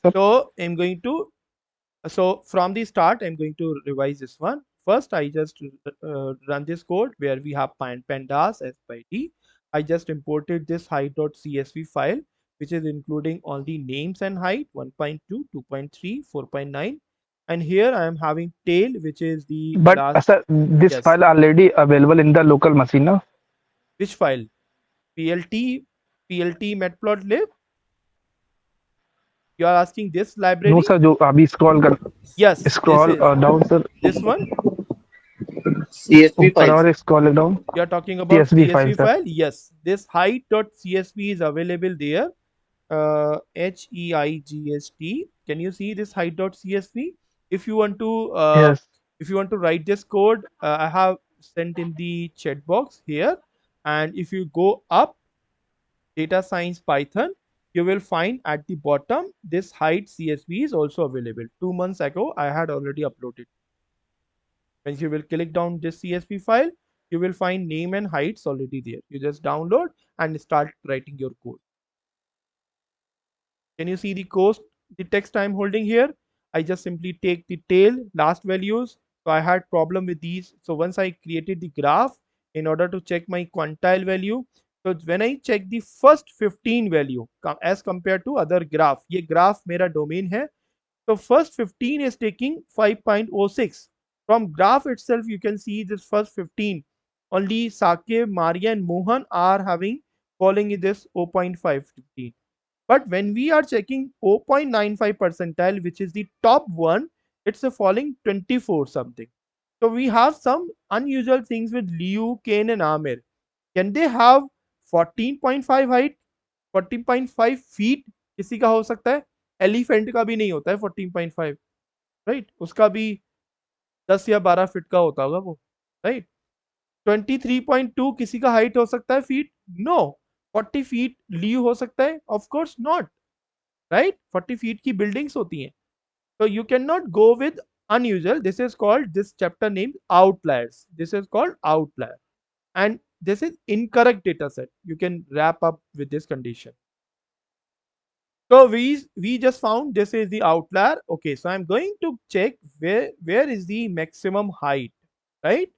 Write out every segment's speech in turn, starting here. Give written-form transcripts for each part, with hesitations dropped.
sir. So I'm going to, so from the start, I'm going to revise this one. First, I just run this code where we have pandas as by d. I just imported this height.csv file, which is including all the names and height 1.2, 2.3, 4.9. And here I am having tail, which is the But last. sir, this Yes. file already available in the local machine, no? Which file? PLT, PLT matplotlib. You are asking this No library? sir, जो अभी Yes, this scroll is down sir, this one. CSV ऊपर files. और scroll down. You are talking about CSV file CSV sir. file? Yes, this height.csv is available there. HEIGST. Can you see this height.csv? If you want to, Yes. if you want to write this code, I have sent in the chat box here. And if you go up, data science Python, you will find at the bottom this height CSV is also available. 2 months ago, I had already uploaded. When you will click down this CSV file, you will find name and heights already there. You just download and start writing your code. Can you see the cost, the text I'm holding here? I just simply take the tail last values. So I had problem with these. So once I created the graph in order to check my quantile value. So when I check the first 15 value as compared to other graph, ये graph मेरा domain है. So first 15 is taking 5.06. From graph itself, you can see this first 15. Only Sakib, Maria, and Mohan are having falling in this 0.515. But when we are checking 0.95 percentile, which is the top one, it's a falling 24 something. So we have some unusual things with Liu, Kane, and Amir. Can they have 14.5 height, 14.5 feet? किसी का हो सकता है, elephant का भी नहीं होता है 14.5, राइट? उसका भी 10 या 12 फीट का होता होगा वो, राइट? 23.2 किसी का हाइट हो सकता है फीट? नो. 40 फीट लीव हो सकता है? Of course not, right? 40 feet की बिल्डिंग्स होती हैं. So you cannot go with unusual. This is called, this chapter name outliers. This is called outlier. And this is incorrect data set. You can wrap up with this condition. So we just found this is the outlier. Okay, so I'm going to check where is the maximum height, right?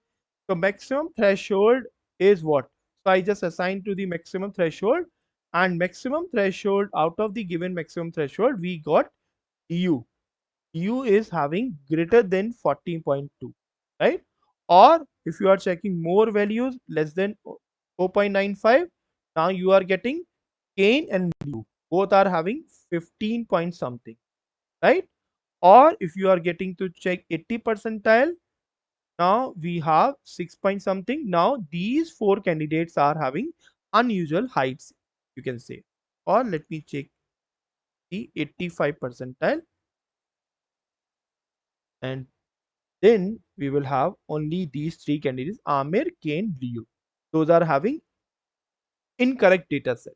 So maximum threshold is what? So I just assigned to the maximum threshold, and maximum threshold, out of the given maximum threshold, we got u. U is having greater than 14.2, right? Or if you are checking more values less than 0.95, now you are getting Kane and Liu. Both are having 15 point something, right? Or if you are getting to check 80 percentile, now we have 6 point something. Now these four candidates are having unusual heights, you can say. Or let me check the 85 percentile, and then we will have only these three candidates, Amir, Kane, Liu. Those are having incorrect data set.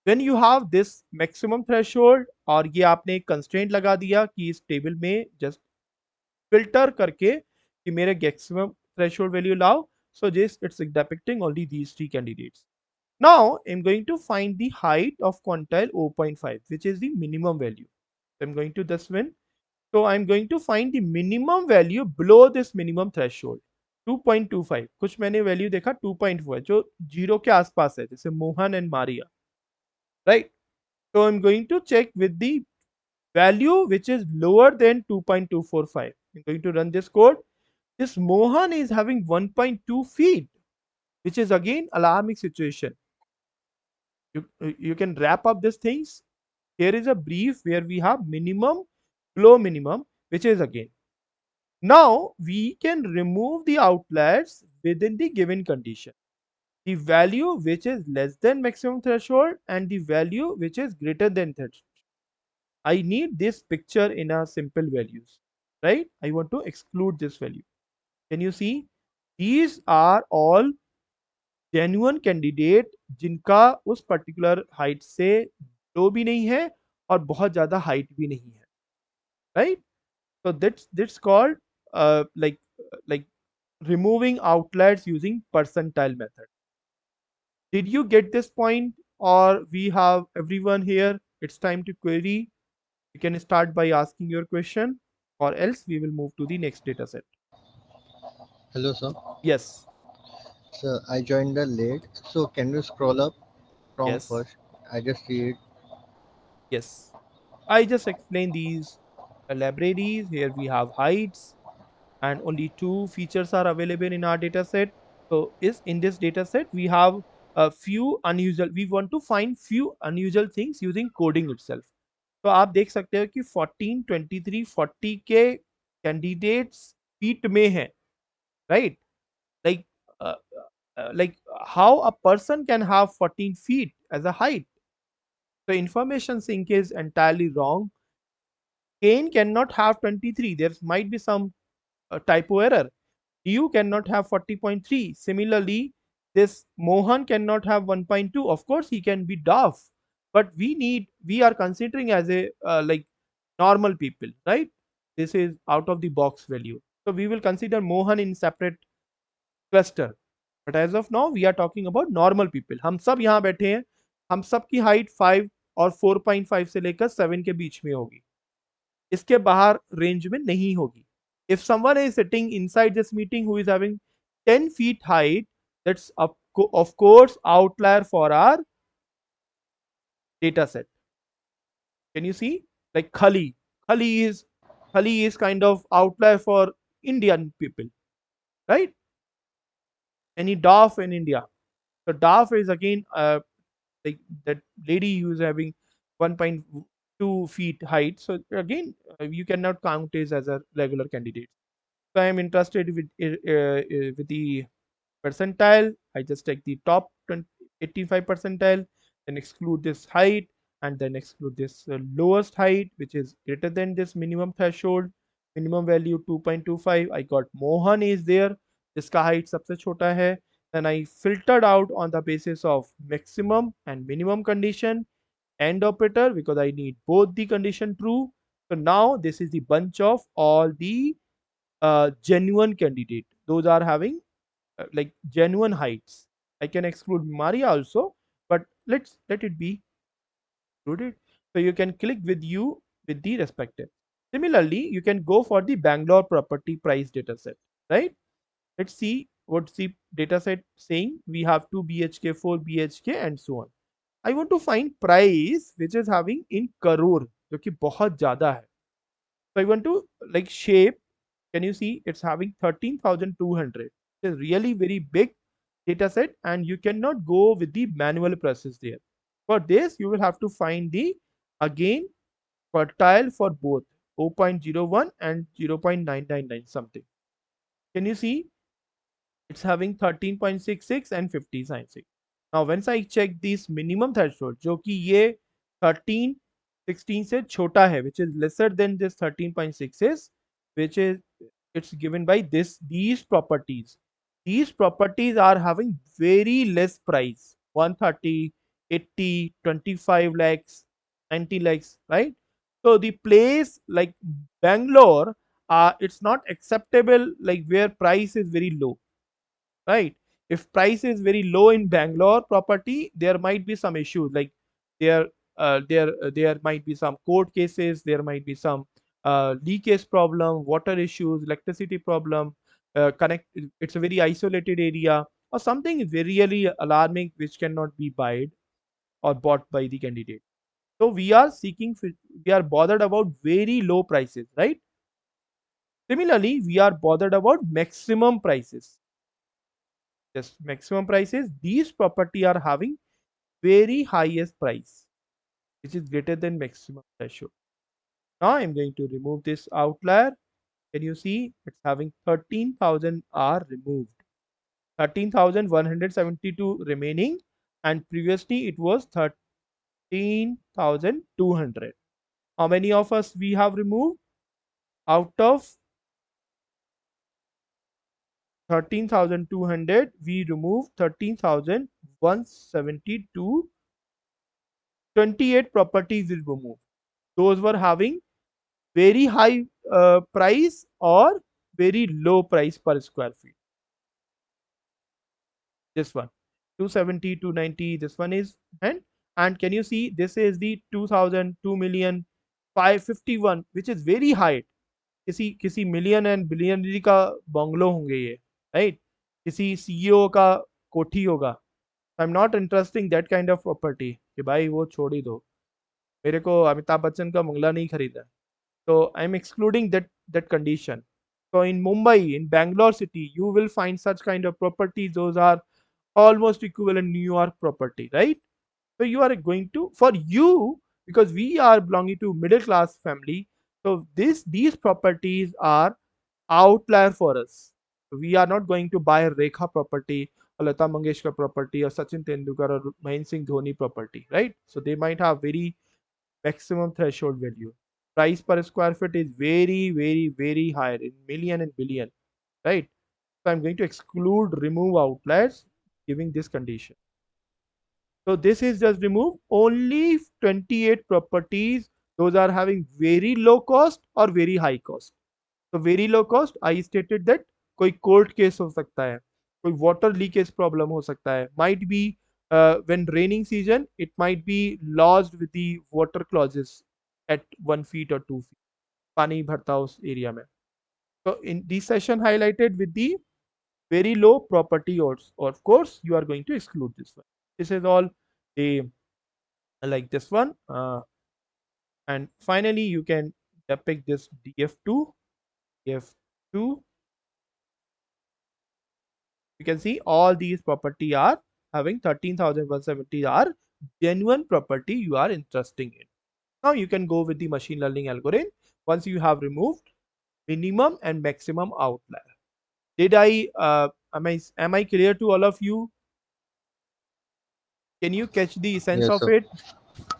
When you have this maximum threshold, और ये आपने एक constraint लगा दिया कि इस table में just filter करके कि मेरे maximum threshold value लाओ, so this it's depicting only these three candidates. Now I'm going to find the height of quantile 0.5, which is the minimum value. So I'm going to this one. So I'm going to find the minimum value below this minimum threshold. 2.25. कुछ मैंने value देखा 2.4 जो zero के आसपास है, जैसे Mohan and Maria, right? So I'm going to check with the value which is lower than 2.245. I'm going to run this code. This Mohan is having 1.2 feet, which is again alarming situation. You can wrap up these things. Here is a brief where we have minimum, below minimum, which is again. Now we can remove the outliers within the given condition. The value which is less than maximum threshold and the value which is greater than threshold. I need this picture in a simple values, right? I want to exclude this value. Can you see? These are all genuine candidate जिनका उस particular height से लो भी नहीं है और बहुत ज़्यादा height भी नहीं है, right? So that's called like removing outliers using percentile method. Did you get this point, or we have everyone here? It's time to query. You can start by asking your question, or else we will move to the next data set. Hello, sir. Yes, Sir, I joined the late. So can you scroll up from yes, first? I just see it. yes. I just explained these libraries. Here we have heights, and only two features are available in our data set. So is in this data set we have a few unusual, we want to find few unusual things using coding itself. तो आप देख सकते हो कि 14, 23, 40 के candidates feet में है, right? Like like how a person can have 14 feet as a height. So information sync is entirely wrong. Kane cannot have 23. There might be some typo error. You cannot have 40.3. Similarly, this Mohan cannot have 1.2. Of course, he can be daft, but we are considering as a like normal people, right? This is out of the box value. So we will consider Mohan in separate cluster. But as of now, we are talking about normal people. हम सब यहाँ बैठे हैं, हम सब की height 5 और 4.5 से लेकर 7 के बीच में होगी, इसके बाहर रेंज में नहीं होगी. If someone is sitting inside this meeting who is having 10 feet height, that's of course outlier for our data set. Can you see? Like Khali. Khali is kind of outlier for Indian people, right? Any DAF in India. So DAF is again like that lady who is having 1.2 feet height. So again, you cannot count it as a regular candidate. So I am interested with the percentile. I just take the top 85 percentile, then exclude this height, and then exclude this lowest height, which is greater than this minimum threshold. Minimum value 2.25. I got Mohan is there. जिसका height सबसे छोटा है. Then I filtered out on the basis of maximum and minimum condition. AND operator because I need both the condition true. So now this is the bunch of all the genuine candidate. Those are having like genuine heights. I can exclude Maria also, but let it be included. So you can click with you with the respective. Similarly, you can go for the Bangalore property price data set, right? Let's see what's the data set saying. We have 2 BHK, 4 BHK and so on. I want to find price which is having in crore, जो कि बहुत ज़्यादा है. So I want to like shape. Can you see it's having 13,200. It's really very big data set and you cannot go with the manual process there. For this, you will have to find the again quartile for both 0.01 and 0.999 something. Can you see it's having 13.66 and 50.96. Now once I check this minimum threshold जो कि ये 13 16 से छोटा है, which is lesser than this 13.6 is, which is it's given by these properties. These properties are having very less price, 130, 80, 25 lakhs, 90 lakhs, right? So the place like Bangalore, it's not acceptable like where price is very low, right? If price is very low in Bangalore property, there might be some issues like there there might be some court cases, there might be some leakage problem, water issues, electricity problem, connect it's a very isolated area or something really alarming which cannot be buyed or bought by the candidate. So we are we are bothered about very low prices, right? Similarly, we are bothered about maximum prices. Just maximum prices, these property are having very highest price, which is greater than maximum threshold. Now I'm going to remove this outlier. Can you see it's having 13,000 are removed, 13,172 remaining, and previously it was 13,200. How many of us we have removed? Out of 13,200, we remove 13,172. 28 properties will remove. Those were having very high price or very low price per square feet. This one, 270, 290, this one is, and can you see this is the 2,000, 2 million, 551 which is very high. किसी किसी million and billionaire का bungalow होंगे ये, right? किसी CEO का कोठी होगा. I am not interesting that kind of property कि भाई वो छोड़ ही दो, मेरे को अमिताभ बच्चन का बंगला नहीं खरीदा. So I'm excluding that condition. So in Mumbai, in Bangalore city, you will find such kind of properties. Those are almost equivalent New York property, right? So you are going to, for you, because we are belonging to middle class family. So these properties are outlier for us. We are not going to buy Rekha property or Lata Mangeshkar property or Sachin Tendulkar or Mahendra Singh Dhoni property, right? So they might have very maximum threshold value. Price per square foot is very, very, very higher in million and billion, right? So I'm going to exclude remove outliers giving this condition. So this is just remove only 28 properties. Those are having very low cost or very high cost. So very low cost, I stated that कोई court case हो सकता है, कोई water leakage problem हो सकता है, might be when raining season, it might be lodged with the water clauses at 1 feet or 2 feet. पानी भरता हो उस area में. So in this session highlighted with the very low property odds, of course you are going to exclude this one. This is all the like this one, and finally you can depict this df2. df2, you can see all these property are having 13,170 are genuine property you are interested in. Now you can go with the machine learning algorithm once you have removed minimum and maximum outlier. Did I am I clear to all of you? Can you catch the essence Yes, of sir. it?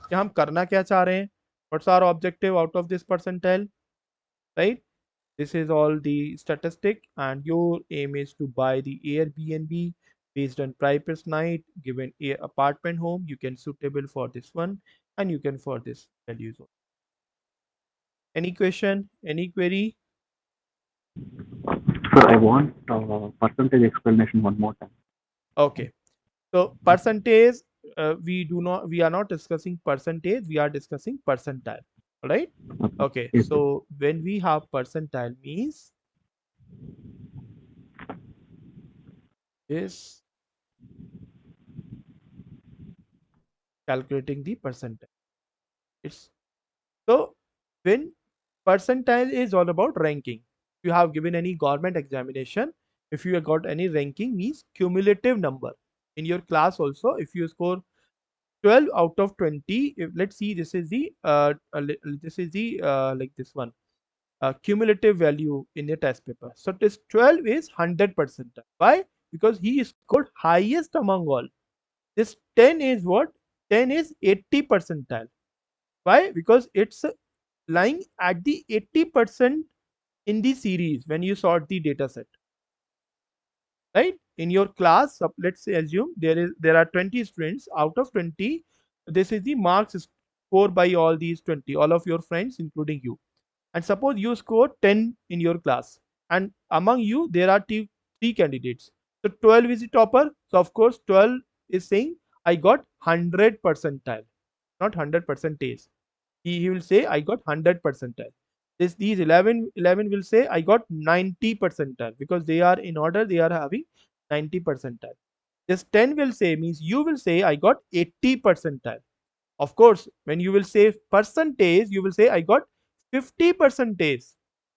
कि हम करना क्या चाह रहे हैं? What's our objective out of this percentile, right? This is all the statistic, and your aim is to buy the Airbnb based on price night given a apartment home. You can suitable for this one, and you can for this values. Any question? Any query? So I want percentage explanation one more time. Okay. So percentage, we are not discussing percentage. We are discussing percentile. All right. Okay. Yes, So when we have percentile means is calculating the percentile. It's so when percentile is all about ranking. If you have given any government examination, if you have got any ranking means cumulative number. In your class also, if you score 12 out of 20, if, let's see, this is the like this one, cumulative value in your test paper. So this 12 is 100%. Why? Because he scored highest among all. This 10 is what? 10 is 80 percentile. Why? Because it's lying at the 80% in the series when you sort the data set. Right? In your class, let's say assume there are 20 students. Out of 20, this is the marks scored by all these 20, all of your friends, including you. And suppose you score 10 in your class, and among you there are three candidates. So 12 is the topper. So of course 12 is saying I got 100 percentile, not 100 percentage. He will say I got 100 percentile. These 11 will say I got 90 percentile because they are in order, they are having 90 percentile. This 10 will say means you will say I got 80 percentile. Of course, when you will say percentage, you will say I got 50 percentage.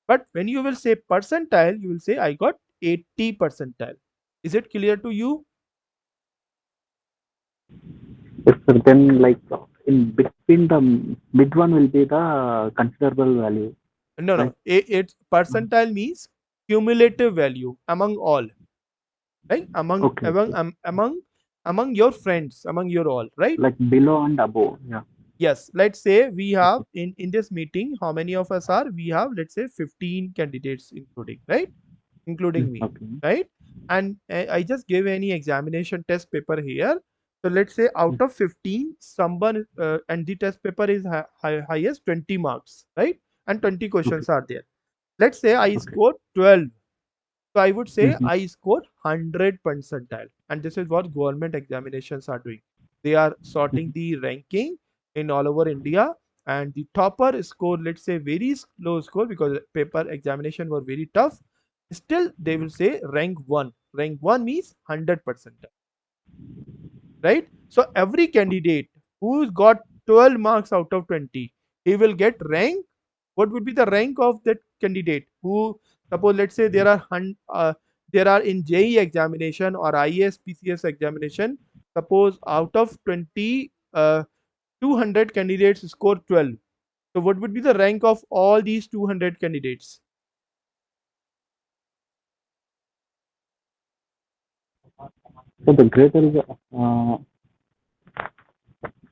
But when you will say percentile, you will say I got 80 percentile. Is it clear to you? Yes, sir. Then like in between the mid one will be the considerable value. No, no. Right. It's percentile means cumulative value among all, right? Among Okay. among your friends, among your all, right? Like below and above. Yeah. Yes. Let's say we have in this meeting, how many of us are? We have, let's say, 15 candidates, including, right? Including me, Okay. right? And I just gave any examination test paper here. So let's say out of 15, someone and the test paper is highest 20 marks, right? And 20 questions are there. Let's say I scored 12. So I would say I scored 100 percentile. And this is what government examinations are doing. They are sorting the ranking in all over India, and the topper scored, let's say, very low score because paper examination were very tough, still they will say rank 1. Rank 1 means 100%, right? So every candidate who's got 12 marks out of 20, he will get rank. What would be the rank of that candidate who, suppose, let's say there are in JE examination or IAS PCS examination, suppose out of 20, 200 candidates score 12. So what would be the rank of all these 200 candidates? So the greater is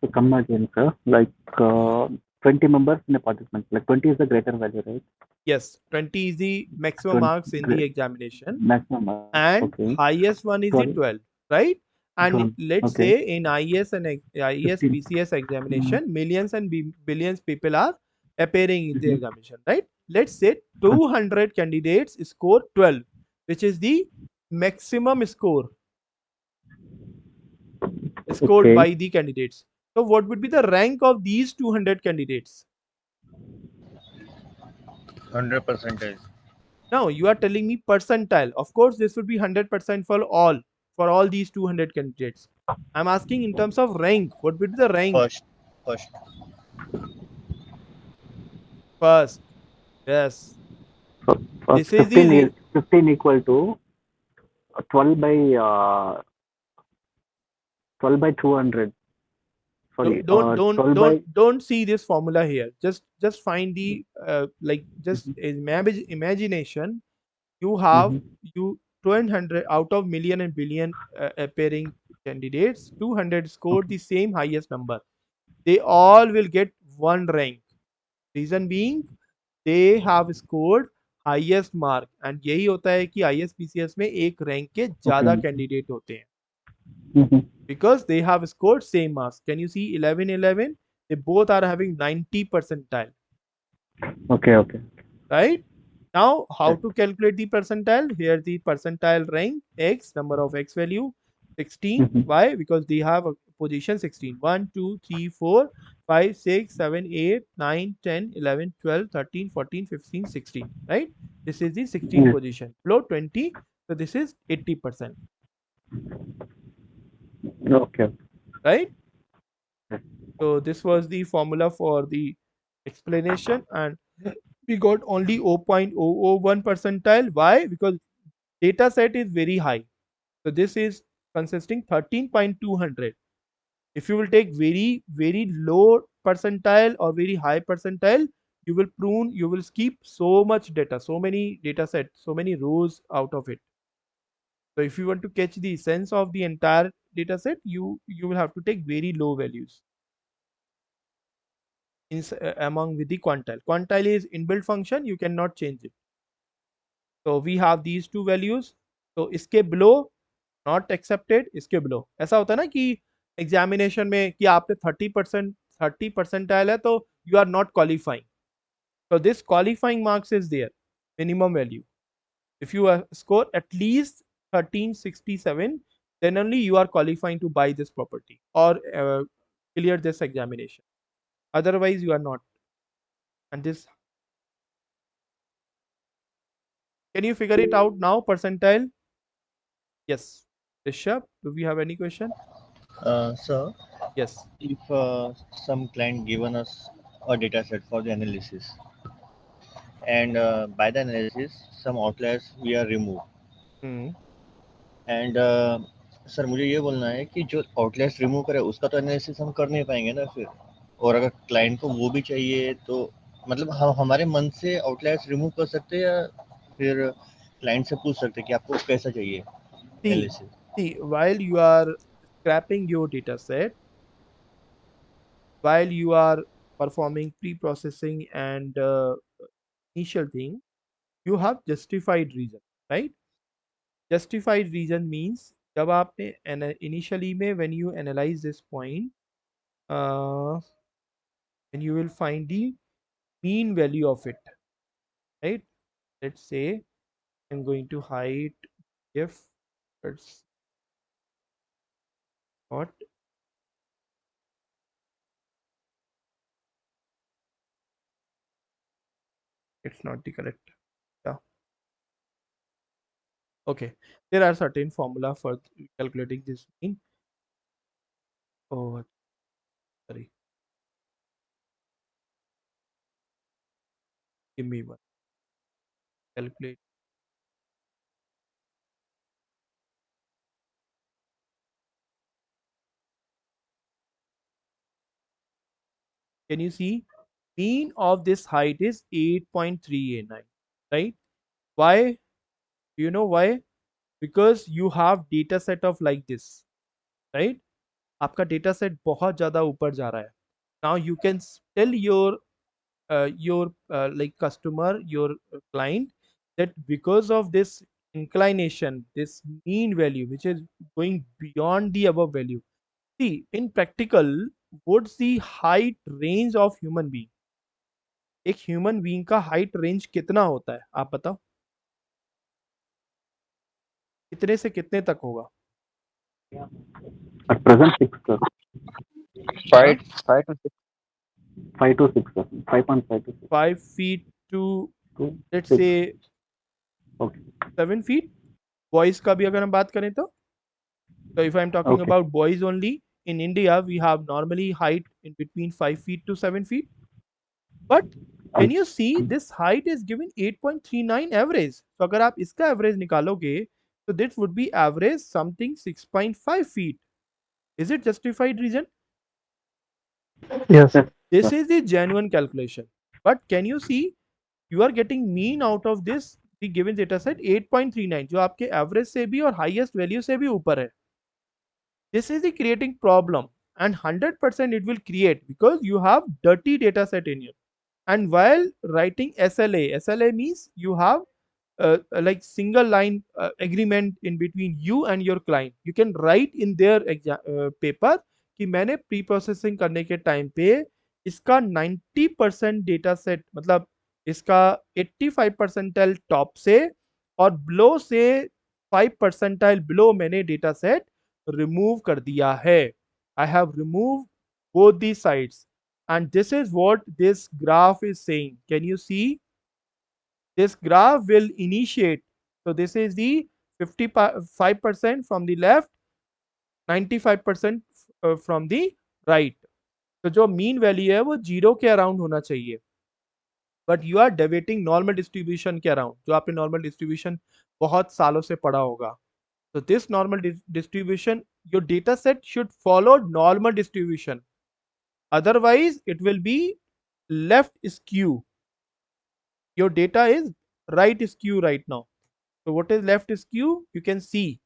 to come again, sir. Like 20 members in a participant. Like 20 is the greater value, right? Yes, 20 is the maximum 20 marks in the examination, maximum mark. and Okay. highest one is the 12. 12, right? And 12. let's Okay. say in IAS and IAS 15. PCS examination, millions and billions people are appearing in the examination, right? Let's say 200 candidates score 12, which is the maximum score scored Okay. by the candidates. So what would be the rank of these 200 candidates? 100%. Now you are telling me percentile. Of course, this would be 100% for all these 200 candidates. I'm asking in terms of rank. What would be the rank? First. First. Yes. So, This is easy. 15 equal to 12 by 12 by 200. Sorry, 12 by Don't see this formula here. Just find the like just imagination. You have Mhm. you 200 out of million and billion appearing candidates. 200 scored the same highest number. They all will get one rank. Reason being, they have scored highest mark, and यही होता है कि IAS PCS में एक rank के ज़्यादा Okay. candidate होते हैं Mhm. because they have scored same marks. Can you see 11? They both are having 90 percentile, Okay. right? Now, how Yes. to calculate the percentile? Here the percentile rank x, number of x value 16. Mhm. Why? Because they have a position 16. 1, 2, 3, 4, 5, 6, 7, 8, 9, 10, 11, 12, 13, 14, 15, 16. Right? This is the 16 Yes. position. Below 20. So this is 80%. Okay. Right? Yes. So this was the formula for the explanation, and we got only 0.001 percentile. Why? Because data set is very high. So this is consisting 13.200. If you will take very low percentile or very high percentile, you will skip so much data, so many data sets, so many rows out of it. So if you want to catch the sense of the entire data set, you will have to take very low values among with the quantile. Quantile is inbuilt function, you cannot change it. So we have these two values. So इसके below not accepted, इसके below ऐसा होता है ना कि examination में कि आपने 30 परसेंटाइल है तो you are not qualifying. So this qualifying marks is there, minimum value. If you score at least 1367, then only you are qualifying to buy this property or clear this examination. Otherwise, you are not. And this, can you figure it out now? Percentile? Yes. Rishabh, do we have any question? Sir, Yes. if some client given us a data set for the analysis, and by the analysis, some outliers we are removed. Hmm. And sir मुझे ये बोलना है कि जो outlets remove करे उसका तो analysis हम कर नहीं पाएंगे ना फिर, और अगर क्लाइंट को वो भी चाहिए तो मतलब हम हमारे मन से आउटलेट्स रिमूव कर सकते हैं या फिर क्लाइंट से पूछ सकते हैं कि आपको कैसा चाहिए analysis. See, while you are scrapping your data set, while you are performing pre-processing and initial thing, you have justified reason, right? Justified reason means जब आपने initially में when you analyze this point, uh, and you will find the mean value of it, right? Let's say I'm going to hide if it's not it's not the correct. Yeah. Okay. There are certain formula for calculating this mean. Oh, sorry. Give me one. Calculate. Can you see? Mean of this height is 8.389, right? Why? Do you know why? Because you have data set of like this, right? आपका data set बहुत ज़्यादा ऊपर जा रहा है. Now you can tell your like customer, your client, that because of this inclination, this mean value, which is going beyond the above value. See, in practical, what's the height range of human being? एक human being का height range कितना होता है, आप बताओ, कितने से कितने तक होगा? At present, 6, sir. हाँ? 5 to 6. 5 to 6, sir. 5.5 to 6. 5 feet to, To let's 6. say, Okay. 7 feet. Boys का भी अगर हम बात करें तो if I'm talking Okay. about boys only, in India we have normally height in between 5 feet to 7 feet. But can you see this height is given 8.39 average. तो अगर आप इसका average निकालोगे तो this would be average something 6.5 feet. Is it justified reason? Yes. This is the genuine calculation. But can you see you are getting mean out of this the given data set 8.39 जो आपके average से भी और highest value से भी ऊपर है. This is the creating problem, and 100% it will create because you have dirty data set in you. And while writing SLA means you have like single line agreement in between you and your client. You can write in their paper कि मैंने pre processing करने के time पे इसका 90% data set, मतलब इसका 85 percentile top से और बिलो से 5 परसेंटाइल बिलो मैंने डेटा सेट रिमूव कर दिया है. I have remove both these sides, and this is what this graph is saying. Can you see? This graph will initiate. So this is the 55% from the left, 95% from the right. तो जो mean value है वो 0 के around होना चाहिए, but you are deviating normal distribution के around, जो आपने नॉर्मल डिस्ट्रीब्यूशन बहुत सालों से पढ़ा होगा. So this normal distribution, your data set should follow normal distribution. Otherwise, it will be left skew. Your data is right skew right now. So what is left skew? You can see.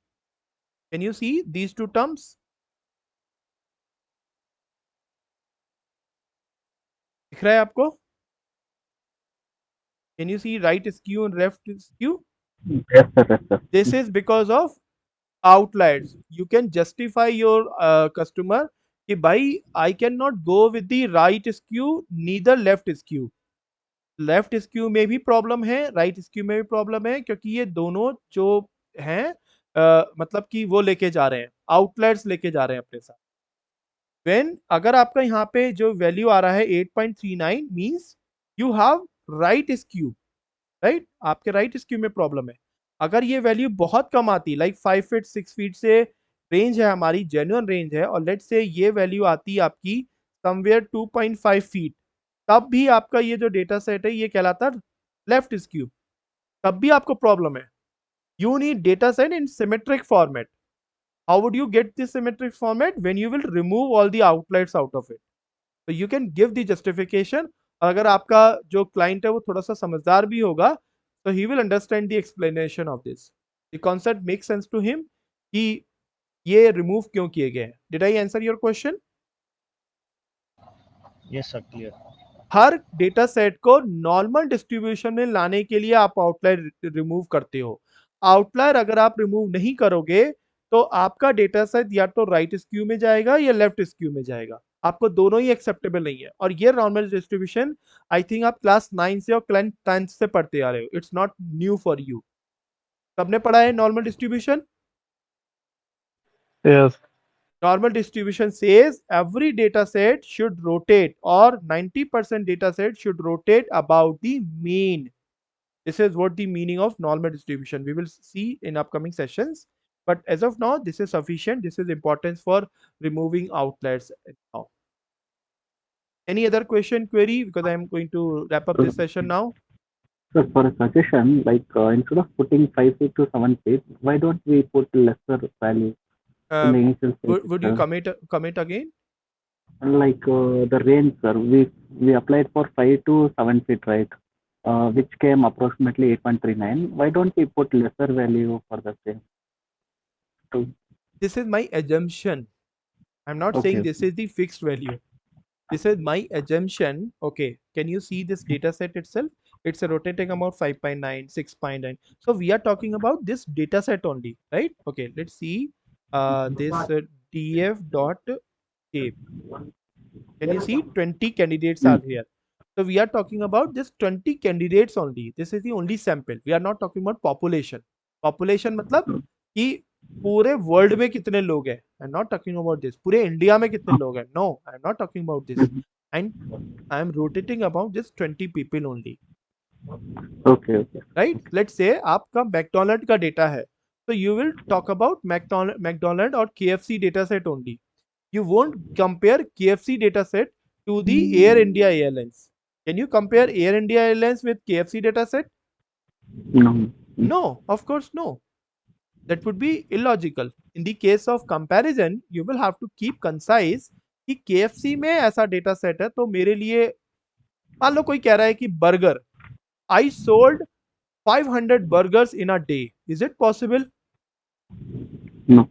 Can you see these two terms? दिख रहा है आपको? Can you see right skew and left skew? Yes, sir. Yes, sir. This is because of outliers. You can justify your customer कि भाई I cannot go with the right skew neither left skew. Left skew में भी problem है, right skew में भी problem है, क्योंकि ये दोनों जो हैं मतलब कि वो लेके जा रहे हैं, आउटलायर्स लेके जा रहे हैं अपने साथ. व्हेन अगर आपका यहाँ पे जो वैल्यू आ रहा है 8.39 means you have right skew, right, आपके राइट स्क्यू में प्रॉब्लम है. अगर ये वैल्यू बहुत कम आती, लाइक 5 फीट 6 फीट से रेंज है हमारी, जेन्युइन रेंज है, और लेट्स से ये वैल्यू आती है आपकी समवेयर 2.5 फीट, तब भी आपका ये जो डेटा सेट है ये कहलाता है लेफ्ट स्क्यू, तब भी आपको प्रॉब्लम है. You need data set in symmetric format. How would you get this symmetric format? When you will remove all the outliers out of it. तो you can give the justification. और अगर आपका जो client है वो थोड़ा सा समझदार भी होगा तो he will understand the explanation of this. The concept make sense to him कि ये रिमूव क्यों किए गए हैं. Did I answer your question? Yes, sir, clear. हर डेटा सेट को नॉर्मल डिस्ट्रीब्यूशन में लाने के लिए आप आउटलायर रिमूव करते हो. आउटलायर अगर आप रिमूव नहीं करोगे तो आपका डेटा सेट या तो राइट स्क्यू में जाएगा या लेफ्ट स्क्यू में जाएगा. आपको दोनों ही एक्सेप्टेबल नहीं है. और ये नॉर्मल डिस्ट्रीब्यूशन आई थिंक आप क्लास 9 से और क्लास 10 से पढ़ते आ रहे हो. It's not new for you. सबने पढ़ा है normal distribution? Yes. Normal distribution says every data set should rotate, or 90% data set should rotate about the mean. This is what the meaning of normal distribution. We will see in upcoming sessions. But as of now, this is sufficient. This is important for removing outliers now. Any other question, query? Because I am going to wrap up this session now. So for a suggestion, like instead of putting 5 feet to 7 feet, why don't we put lesser value in the initial stage? Would you commit again? Like the range, sir, we applied for 5 to 7 feet, right? Which came approximately 8.39. Why don't we put lesser value for the same? This is my assumption. I'm not Okay, saying this is the fixed value. This is my assumption. Okay, can you see this data set itself? It's a rotating about 5.9, 6.9. So we are talking about this data set only, right? Okay, let's see this df dot shape. Can you see 20 candidates are here? So we are talking about just 20 candidates only. This is the only sample. We are not talking about population. Population मतलब कि पूरे world में कितने लोग हैं. I'm not talking about this. पूरे India में कितने लोग हैं. No, I'm not talking about this. And I'm rotating about just 20 people only. Okay. Right? Let's say आपका McDonald का data है. So you will talk about McDonald or KFC data set only. You won't compare KFC data set to the Air India Airlines. Can you compare Air India Airlines with KFC data set? No. No, of course no. That would be illogical. In the case of comparison, you will have to keep concise कि KFC में ऐसा data set है तो मेरे लिए मान लो कोई कह रहा है कि burger, I sold 500 burgers in a day. Is it possible? No.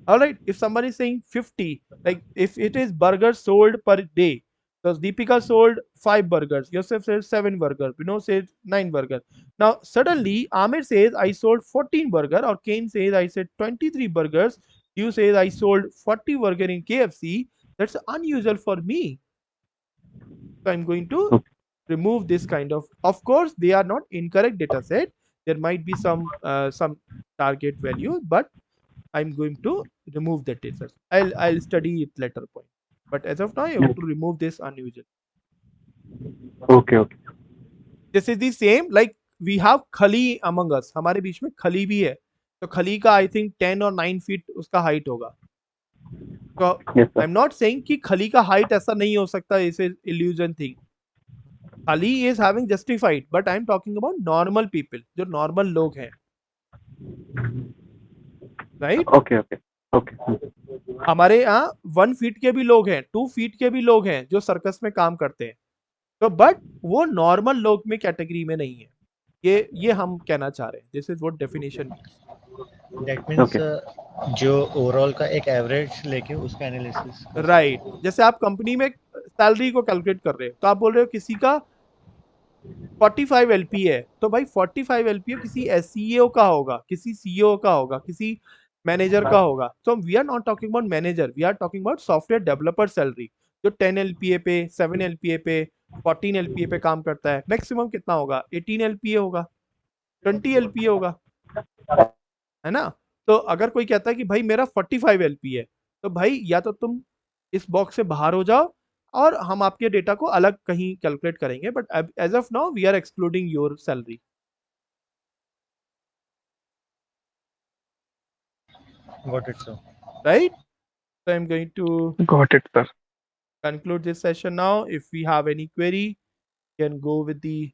All right. If somebody is saying 50, like if it is burgers sold per day, so Deepika sold 5 burgers, Yosef says 7 burgers, Vinod says 9 burgers. Now suddenly Amir says I sold 14 burger, or Kane says I said 23 burgers. You says I sold 40 burger in KFC. That's unusual for me. So I'm going to remove this kind of. Of course, they are not incorrect data set. There might be some target value, but I'm going to remove that data. I'll study it later point. But as of now, I want to remove this unusual. Okay. This is the same like we have खली among us. हमारे बीच में खली भी है. तो खली का I think 10 or 9 feet उसका height होगा. So Yes, sir. I'm not saying कि खली का height ऐसा नहीं हो सकता. It's an illusion thing. खली is having justified, but I'm talking about normal people, जो normal लोग हैं. Right? Okay. हमारे यहाँ 1 feet के भी लोग हैं, 2 feet के भी लोग हैं जो सर्कस में काम करते हैं. तो बट वो नॉर्मल लोग में कैटेगरी में नहीं है. ये हम कहना चाह रहे हैं. This is what definition. That means जो ओवरऑल का एक एवरेज लेके उसका एनालिसिस. राइट. जैसे आप कंपनी में सैलरी को कैलकुलेट कर रहे हो तो आप बोल रहे हो किसी का 45 एलपी है, तो भाई 45 एलपी किसी एससीईओ का होगा, किसी सीईओ का होगा, किसी मैनेजर का होगा. तो we are not talking about manager, we are talking about software developer salary जो 10 एलपीए पे, 7 एलपीए पे, 14 एलपीए पे काम करता है. मैक्सिमम कितना होगा? 18 एलपीए होगा, 20 एलपीए होगा, है ना. तो अगर कोई कहता है कि भाई मेरा 45 एलपीए है, तो भाई या तो तुम इस बॉक्स से बाहर हो जाओ और हम आपके डेटा को अलग कहीं कैलकुलेट करेंगे. But as of now we are excluding your salary. Got it, sir. Right? So I'm going to Got it, sir. conclude this session now. If we have any query, you can go with the